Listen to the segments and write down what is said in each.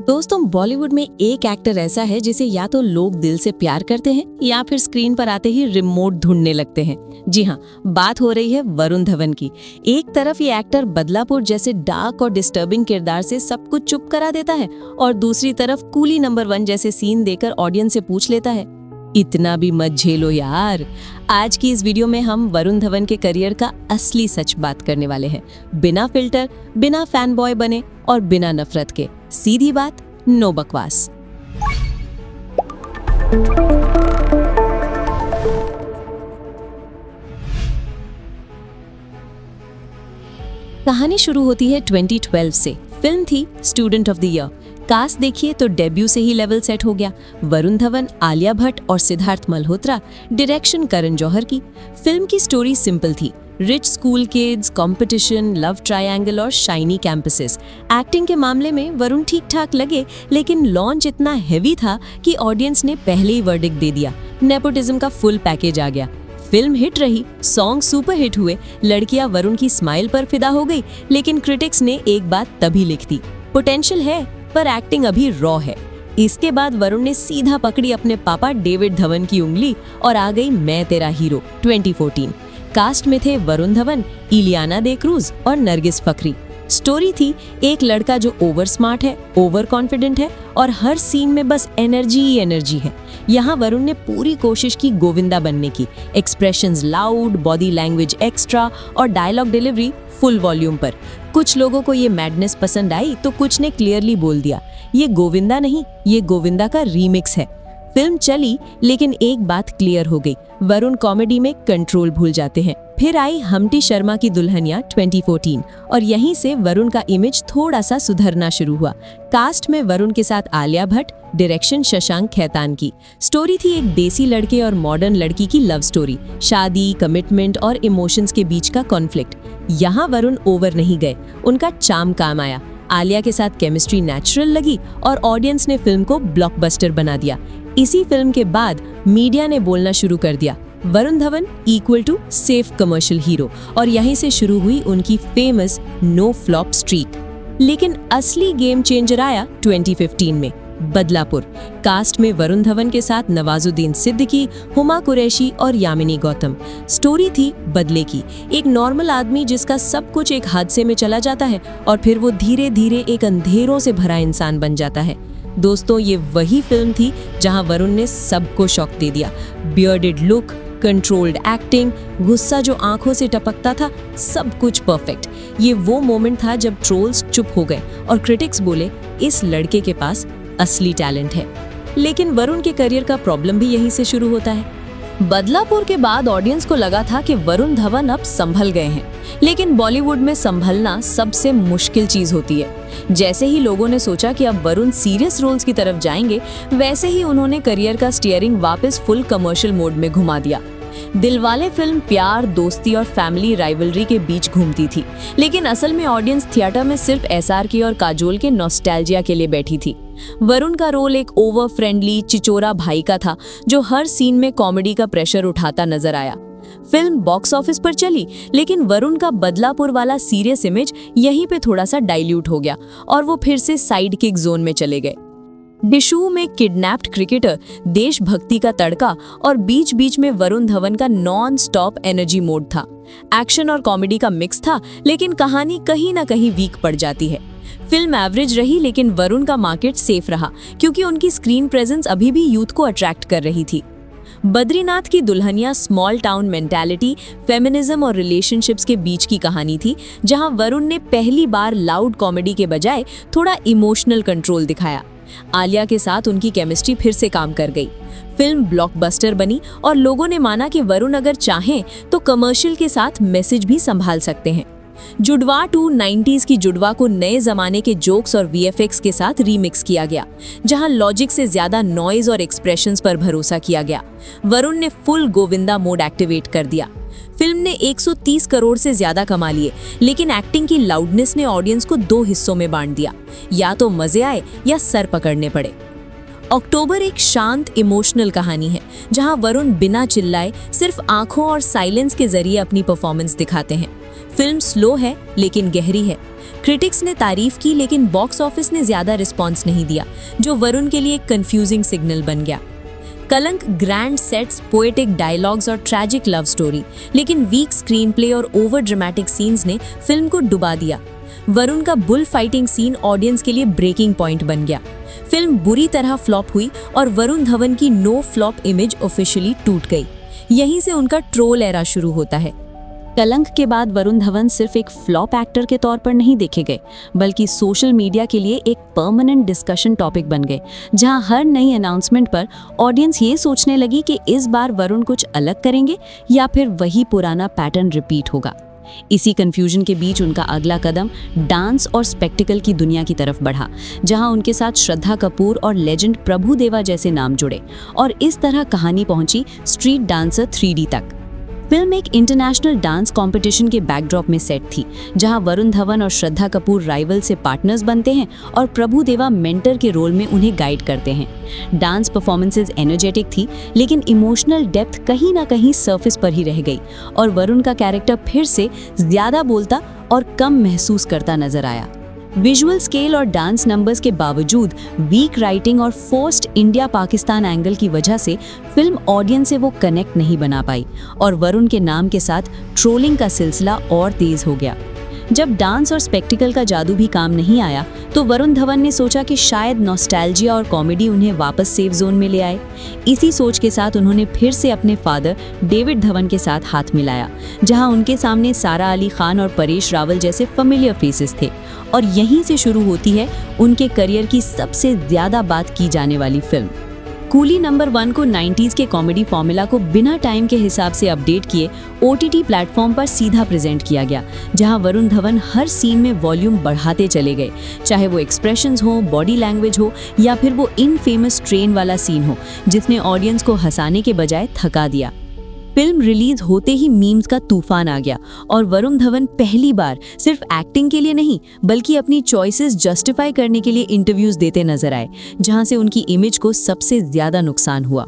दोस्तों, बॉलीवुड में एक एक्टर ऐसा है जिसे या तो लोग दिल से प्यार करते हैं या फिर स्क्रीन पर आते ही रिमोट ढूंढने लगते हैं। जी हाँ, बात हो रही है वरुण धवन की। एक तरफ ये एक्टर बदलापुर जैसे डार्क और डिस्टर्बिंग किरदार से सब कुछ चुप करा देता है और दूसरी तरफ कूली नंबर 1 जैसे सीन देकर ऑडियंस से पूछ लेता है, इतना भी मत झेलो यार। आज की इस वीडियो में हम वरुण धवन के करियर का असली सच बात करने वाले हैं, बिना फिल्टर, बिना फैन बॉय बने और बिना नफरत के। सीधी बात, नो बकवास। कहानी शुरू होती है 2012 से। फिल्म थी student of the year. Cast देखिए तो डेब्यू से ही लेवल सेट हो गया। वरुण धवन, आलिया भट्ट और सिद्धार्थ मल्होत्रा, डायरेक्शन करण जौहर की। फिल्म की स्टोरी सिंपल थी, rich school kids, competition, love triangle और शाइनी कैंपसेस। एक्टिंग के मामले में वरुण ठीक ठाक लगे, लेकिन लॉन्च इतना हैवी था कि ऑडियंस ने पहले ही वर्डिक्ट दे दिया। नेपोटिज्म का फुल पैकेज आ गया। फिल्म हिट रही, सॉन्ग सुपर हिट हुए, लड़कियां वरुण की स्माइल पर फिदा हो गई, लेकिन क्रिटिक्स ने एक बात तभी लिख दी, पोटेंशियल है पर एक्टिंग अभी रॉ है। इसके बाद वरुण ने सीधा पकड़ी अपने पापा डेविड धवन की उंगली और आ गई मैं तेरा हीरो 2014। कास्ट में थे वरुण धवन, इलियाना दे क्रूज और नरगिस फखरी। स्टोरी थी एक लड़का जो ओवर स्मार्ट है, ओवर कॉन्फिडेंट है और हर सीन में बस एनर्जी ही एनर्जी है। यहाँ वरुण ने पूरी कोशिश की गोविंदा बनने की। Expressions loud, body language extra और डायलॉग डिलीवरी फुल वॉल्यूम पर। कुछ लोगों को ये मैडनेस पसंद आई तो कुछ ने क्लियरली बोल दिया, ये गोविंदा नहीं, ये गोविंदा का रीमिक्स है। फिल्म चली, लेकिन एक बात क्लियर हो गई, वरुण कॉमेडी में कंट्रोल भूल जाते हैं। फिर आई हमटी शर्मा की दुल्हनिया 2014 और यहीं से वरुण का इमेज थोड़ा सा सुधरना शुरू हुआ। कास्ट में वरुण के साथ आलिया भट्ट, डायरेक्शन शशांक खैतान की। स्टोरी थी एक देसी लड़के और मॉडर्न लड़की की लव स्टोरी, शादी, कमिटमेंट और इमोशंस के बीच का कॉन्फ्लिक्ट। यहाँ वरुण ओवर नहीं गए, उनका चार्म काम आया। आलिया के साथ केमिस्ट्री नेचुरल लगी और ऑडियंस ने फिल्म को ब्लॉकबस्टर बना दिया। इसी फिल्म के बाद मीडिया ने बोलना शुरू कर दिया, Varun Dhawan equal to safe commercial hero, और यहीं से शुरू हुई उनकी फेमस नो फ्लॉप स्ट्रीक। लेकिन असली गेम चेंजर आया 2015 में, बदलापुर। कास्ट में वरुण धवन के साथ नवाजुद्दीन सिद्दीकी, हुमा कुरैशी और यामिनी गौतम। स्टोरी थी बदले की, एक नॉर्मल आदमी जिसका सब कुछ एक हादसे में चला जाता है और फिर वो धीरे धीरे एक अंधेरों से भरा इंसान बन जाता है। दोस्तों, ये वही फिल्म थी जहां वरुण ने सबको शॉक दे दिया। बियर्डेड लुक, कंट्रोल्ड एक्टिंग, गुस्सा जो आंखों से टपकता था, सब कुछ परफेक्ट। ये वो मोमेंट था जब ट्रोल्स चुप हो गए और क्रिटिक्स बोले, इस लड़के के पास असली टैलेंट है। लेकिन वरुण के करियर का प्रॉब्लम भी यहीं से शुरू होता है। बदलापुर के बाद ऑडियंस को लगा था कि वरुण धवन अब संभल गए हैं, लेकिन बॉलीवुड में संभलना सबसे मुश्किल चीज होती है। जैसे ही लोगों ने सोचा कि अब वरुण सीरियस रोल्स की तरफ जाएंगे, वैसे ही उन्होंने करियर का स्टीयरिंग वापस फुल कमर्शियल मोड में घुमा दिया। दिलवाले फिल्म प्यार, दोस्ती और फैमिली राइवलरी के बीच घूमती थी, लेकिन असल में ऑडियंस थिएटर में सिर्फ एसआरके और काजोल के नॉस्टैल्जिया के लिए बैठी थी। वरुण का रोल एक ओवर फ्रेंडली चिचोरा भाई का था जो हर सीन में कॉमेडी का प्रेशर उठाता नजर आया। फिल्म बॉक्स ऑफिस पर चली, लेकिन वरुण का बदलापुर वाला सीरियस इमेज यहीं पे थोड़ा सा डाइल्यूट हो गया और वो फिर से साइड किक जोन में चले गए। डिशू में किडनैप्ड क्रिकेटर, देशभक्ति का तड़का और बीच बीच में वरुण धवन का नॉन स्टॉप एनर्जी मोड था। एक्शन और कॉमेडी का मिक्स था, लेकिन कहानी कहीं ना कहीं वीक पड़ जाती है। फिल्म एवरेज रही, लेकिन वरुण का मार्केट सेफ रहा क्योंकि उनकी स्क्रीन प्रेजेंस अभी भी यूथ को अट्रैक्ट कर रही थी। बद्रीनाथ की Dulhania small town mentality, feminism और रिलेशनशिप्स के बीच की कहानी थी, जहां वरुण ने पहली बार लाउड कॉमेडी के बजाय थोड़ा इमोशनल कंट्रोल दिखाया। आलिया के साथ उनकी केमिस्ट्री फिर से काम कर गई। फिल्म ब्लॉकबस्टर बनी और लोगों ने माना कि वरुण अगर चाहें तो कमर्शियल के साथ मैसेज भी संभाल सकते हैं। जुड़वा 2 90s की जुड़वा को नए जमाने के जोक्स और वीएफएक्स के साथ रीमिक्स किया गया, जहां लॉजिक से ज्यादा नॉइज और एक्सप्रेशंस पर भरोसा किया गया। वरुण ने फुल गोविंदा मोड एक्टिवेट कर दिया। फिल्म ने 130 करोड़ से ज्यादा कमा लिए, लेकिन एक्टिंग की लाउडनेस ने ऑडियंस को 2 हिस्सों में बांट दिया, या तो मजे आए या सर पकड़ने पड़े। अक्टूबर एक शांत इमोशनल कहानी है, जहां वरुण बिना चिल्लाए सिर्फ आंखों और साइलेंस के जरिए अपनी परफॉर्मेंस दिखाते हैं। फिल्म स्लो है लेकिन गहरी है, क्रिटिक्स ने तारीफ की लेकिन बॉक्स ऑफिस ने ज्यादा रिस्पॉन्स नहीं दिया, जो वरुण के लिए एक कंफ्यूजिंग सिग्नल बन गया। कलंक ग्रैंड सेट्स, पोएटिक डायलॉग्स और ट्रैजिक लव स्टोरी, लेकिन वीक स्क्रीन प्ले और ओवर ड्रामेटिक सीन्स ने फिल्म को डुबा दिया। वरुण का बुल फाइटिंग सीन ऑडियंस के लिए ब्रेकिंग पॉइंट बन गया। फिल्म बुरी तरह फ्लॉप हुई और वरुण धवन की नो फ्लॉप इमेज ऑफिशियली टूट गई। यहीं से उनका ट्रोल एरा शुरू होता है। कलंक के बाद वरुण धवन सिर्फ एक फ्लॉप एक्टर के तौर पर नहीं देखे गए, बल्कि सोशल मीडिया के लिए एक परमानेंट डिस्कशन टॉपिक बन गए, जहां हर नई अनाउंसमेंट पर ऑडियंस ये सोचने लगी कि इस बार वरुण कुछ अलग करेंगे या फिर वही पुराना पैटर्न रिपीट होगा। इसी कंफ्यूजन के बीच उनका अगला कदम डांस और स्पेक्टिकल की दुनिया की तरफ बढ़ा, जहां उनके साथ श्रद्धा कपूर और लेजेंड प्रभु देवा जैसे नाम जुड़े, और इस तरह कहानी पहुंची स्ट्रीट डांसर 3D तक। फिल्म एक इंटरनेशनल डांस कंपटीशन के बैकड्रॉप में सेट थी, जहां वरुण धवन और श्रद्धा कपूर राइवल से पार्टनर्स बनते हैं और प्रभु देवा मेंटर के रोल में उन्हें गाइड करते हैं। डांस परफॉर्मेंसेस एनर्जेटिक थी, लेकिन इमोशनल डेप्थ कहीं ना कहीं सरफेस पर ही रह गई और वरुण का कैरेक्टर फिर से ज्यादा बोलता और कम महसूस करता नजर आया। विजुअल स्केल और डांस नंबर्स के बावजूद वीक राइटिंग और फोर्स्ड इंडिया पाकिस्तान एंगल की वजह से फिल्म ऑडियंस से वो कनेक्ट नहीं बना पाई और वरुण के नाम के साथ ट्रोलिंग का सिलसिला और तेज हो गया। जब डांस और स्पेक्टिकल का जादू भी काम नहीं आया, तो वरुण धवन ने सोचा कि शायद नॉस्टैल्जिया और कॉमेडी उन्हें वापस सेफ जोन में ले आए। इसी सोच के साथ उन्होंने फिर से अपने फादर डेविड धवन के साथ हाथ मिलाया, जहां उनके सामने सारा अली खान और परेश रावल जैसे फेमिलियर फेसेस थे, और यहीं से शुरू होती है उनके करियर की सबसे ज्यादा बात की जाने वाली फिल्म। कूली नंबर 1 को 90s के कॉमेडी फॉर्मूला को बिना टाइम के हिसाब से अपडेट किए OTT प्लेटफॉर्म पर सीधा प्रेजेंट किया गया, जहां वरुण धवन हर सीन में वॉल्यूम बढ़ाते चले गए, चाहे वो एक्सप्रेशंस हो, बॉडी लैंग्वेज हो या फिर वो इनफेमस ट्रेन वाला सीन हो, जिसने ऑडियंस को हंसाने के बजाय थका दिया। फिल्म रिलीज होते ही मीम्स का तूफान आ गया और वरुण धवन पहली बार सिर्फ एक्टिंग के लिए नहीं, बल्कि अपनी चॉइसेस जस्टिफाई करने के लिए इंटरव्यूज देते नजर आए, जहां से उनकी इमेज को सबसे ज्यादा नुकसान हुआ।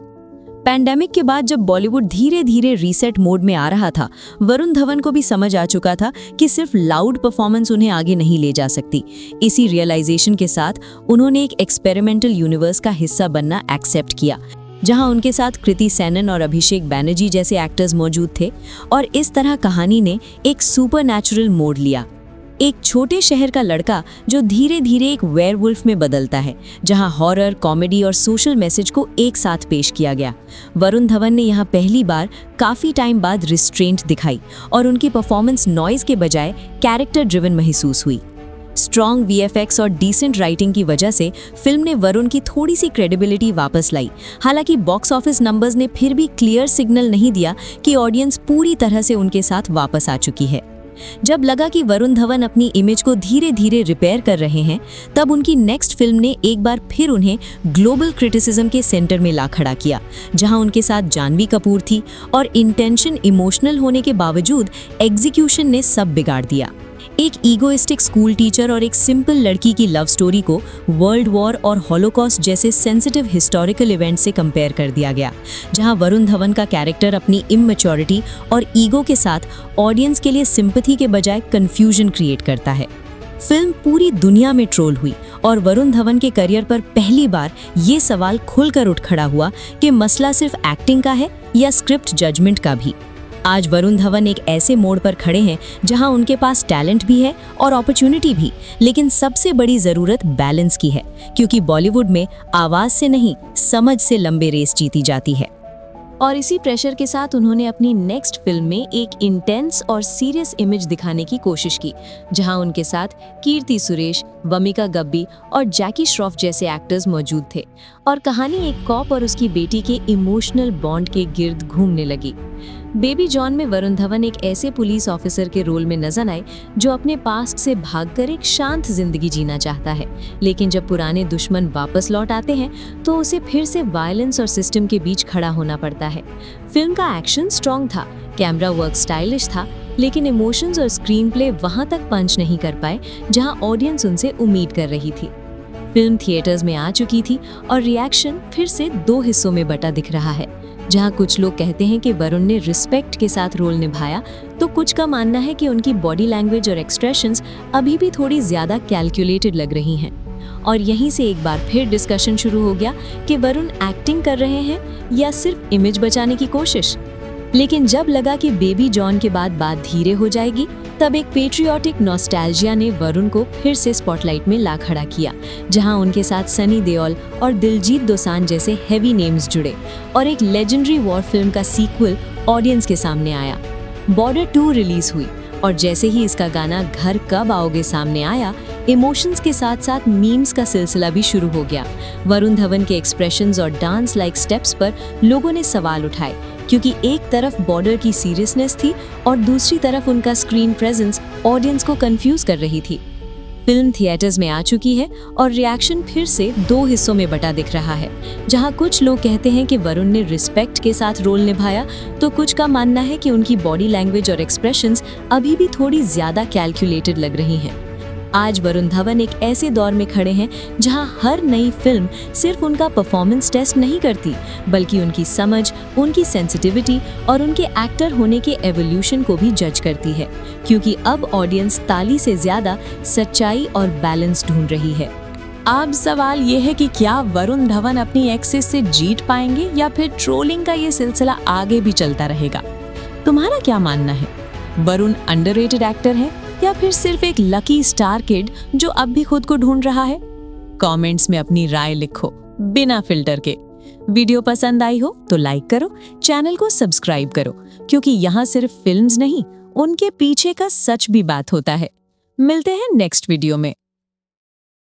पैंडेमिक के बाद जब बॉलीवुड धीरे धीरे रीसेट मोड में आ रहा था, वरुण धवन को भी समझ आ चुका था कि सिर्फ लाउड परफॉर्मेंस उन्हें आगे नहीं ले जा सकती। इसी रियलाइजेशन के साथ उन्होंने एक एक्सपेरिमेंटल यूनिवर्स का हिस्सा बनना एक्सेप्ट किया, जहां उनके साथ कृति सेनन और अभिषेक बैनर्जी जैसे एक्टर्स मौजूद थे, और इस तरह कहानी ने एक सुपरनैचुरल मोड़ लिया। एक छोटे शहर का लड़का जो धीरे धीरे एक वेयरवुल्फ में बदलता है, जहां हॉरर, कॉमेडी और सोशल मैसेज को एक साथ पेश किया गया। वरुण धवन ने यहां पहली बार काफी टाइम बाद रिस्ट्रेंट दिखाई और उनकी परफॉर्मेंस नॉइज के बजाय कैरेक्टर ड्रिवन महसूस हुई। स्ट्रॉन्ग VFX और डिसेंट राइटिंग की वजह से फिल्म ने वरुण की थोड़ी सी क्रेडिबिलिटी वापस लाई। हालांकि बॉक्स ऑफिस नंबर्स ने फिर भी क्लियर सिग्नल नहीं दिया कि ऑडियंस पूरी तरह से उनके साथ वापस आ चुकी है। जब लगा कि वरुण धवन अपनी इमेज को धीरे धीरे रिपेयर कर रहे हैं, तब उनकी नेक्स्ट फिल्म ने एक बार फिर उन्हें ग्लोबल क्रिटिसिज्म के सेंटर में ला खड़ा किया, जहां उनके साथ जानवी कपूर थी और इंटेंशन इमोशनल होने के बावजूद एग्जीक्यूशन ने सब बिगाड़ दिया। एक ईगोइस्टिक स्कूल टीचर और एक सिंपल लड़की की लव स्टोरी को वर्ल्ड वॉर और हॉलोकॉस्ट जैसे सेंसिटिव हिस्टोरिकल इवेंट से कंपेयर कर दिया गया, जहां वरुण धवन का कैरेक्टर अपनी इमैच्योरिटी और ईगो के साथ ऑडियंस के लिए सिंपैथी के बजाय कंफ्यूजन क्रिएट करता है। फिल्म पूरी दुनिया में ट्रोल हुई और वरुण धवन के करियर पर पहली बार ये सवाल खुलकर उठ खड़ा हुआ कि मसला सिर्फ एक्टिंग का है या स्क्रिप्ट जजमेंट का भी। आज वरुण धवन एक ऐसे मोड़ पर खड़े हैं जहां उनके पास टैलेंट भी है और अपॉर्चुनिटी भी, लेकिन सबसे बड़ी जरूरत बैलेंस की है, क्योंकि बॉलीवुड में आवाज से नहीं, समझ से लंबे रेस जीती जाती है। और इसी प्रेशर के साथ उन्होंने अपनी नेक्स्ट फिल्म में एक इंटेंस और सीरियस इमेज दिखाने की कोशिश की, जहां उनके साथ कीर्ति सुरेश, वमिका गब्बी और जैकी श्रॉफ जैसे एक्टर्स मौजूद थे, और कहानी एक कॉप और उसकी बेटी के इमोशनल बॉन्ड के गिर्द घूमने लगी। बेबी जॉन में वरुण धवन एक ऐसे पुलिस ऑफिसर के रोल में नजर आए जो अपने पास्ट से भागकर एक शांत जिंदगी जीना चाहता है, लेकिन जब पुराने दुश्मन वापस लौट आते हैं तो उसे फिर से वायलेंस और सिस्टम के बीच खड़ा होना पड़ता है। फिल्म का एक्शन स्ट्रॉन्ग था, कैमरा वर्क स्टाइलिश था, लेकिन इमोशंस और स्क्रीन प्ले वहां तक पंच नहीं कर पाए जहां ऑडियंस उनसे उम्मीद कर रही थी। फिल्म थिएटर्स में आ चुकी थी और रिएक्शन फिर से 2 हिस्सों में बटा दिख रहा है। जहां कुछ लोग कहते हैं कि वरुण ने रिस्पेक्ट के साथ रोल निभाया, तो कुछ का मानना है कि उनकी बॉडी लैंग्वेज और एक्सप्रेशंस अभी भी थोड़ी ज्यादा कैलकुलेटेड लग रही हैं। और यहीं से एक बार फिर डिस्कशन शुरू हो गया कि वरुण एक्टिंग कर रहे हैं या सिर्फ इमेज बचाने की कोशिश। लेकिन जब लगा कि बेबी जॉन के बाद बात धीरे हो जाएगी, तब एक पेट्रियाटिक नॉस्टैल्जिया ने वरुण को फिर से स्पॉटलाइट में ला खड़ा किया, जहां उनके साथ सनी देओल और दिलजीत दोसांझ जैसे हेवी नेम्स जुड़े और एक लेजेंडरी वॉर फिल्म का सीक्वल ऑडियंस के सामने आया। बॉर्डर 2 रिलीज हुई और जैसे ही इसका गाना घर कब आओगे सामने आया, इमोशंस के साथ साथ मीम्स का सिलसिला भी शुरू हो गया। वरुण धवन के एक्सप्रेशंस और डांस लाइक स्टेप्स पर लोगों ने सवाल उठाए, क्योंकि एक तरफ बॉर्डर की सीरियसनेस थी और दूसरी तरफ उनका स्क्रीन प्रेजेंस ऑडियंस को कंफ्यूज कर रही थी। फिल्म थिएटर्स में आ चुकी है और रिएक्शन फिर से 2 हिस्सों में बटा दिख रहा है, जहां कुछ लोग कहते हैं कि वरुण ने रिस्पेक्ट के साथ रोल निभाया, तो कुछ का मानना है कि उनकी बॉडी लैंग्वेज और एक्सप्रेशंस अभी भी थोड़ी ज्यादा कैलकुलेटेड लग रही हैं। आज वरुण धवन एक ऐसे दौर में खड़े हैं जहां हर नई फिल्म सिर्फ उनका परफॉर्मेंस टेस्ट नहीं करती, बल्कि उनकी समझ, उनकी सेंसिटिविटी और उनके एक्टर होने के एवोल्यूशन को भी जज करती है, क्योंकि अब ऑडियंस ताली से ज्यादा सच्चाई और बैलेंस ढूंढ रही है। अब सवाल ये है कि क्या वरुण धवन अपनी एक्सेस से जीत पाएंगे या फिर ट्रोलिंग का ये सिलसिला आगे भी चलता रहेगा? तुम्हारा क्या मानना है? वरुण अंडररेटेड एक्टर है या फिर सिर्फ एक लकी स्टार किड जो अब भी खुद को ढूंढ रहा है? कमेंट्स में अपनी राय लिखो बिना फिल्टर के। वीडियो पसंद आई हो तो लाइक करो, चैनल को सब्सक्राइब करो, क्योंकि यहाँ सिर्फ फिल्म्स नहीं, उनके पीछे का सच भी बात होता है। मिलते हैं नेक्स्ट वीडियो में।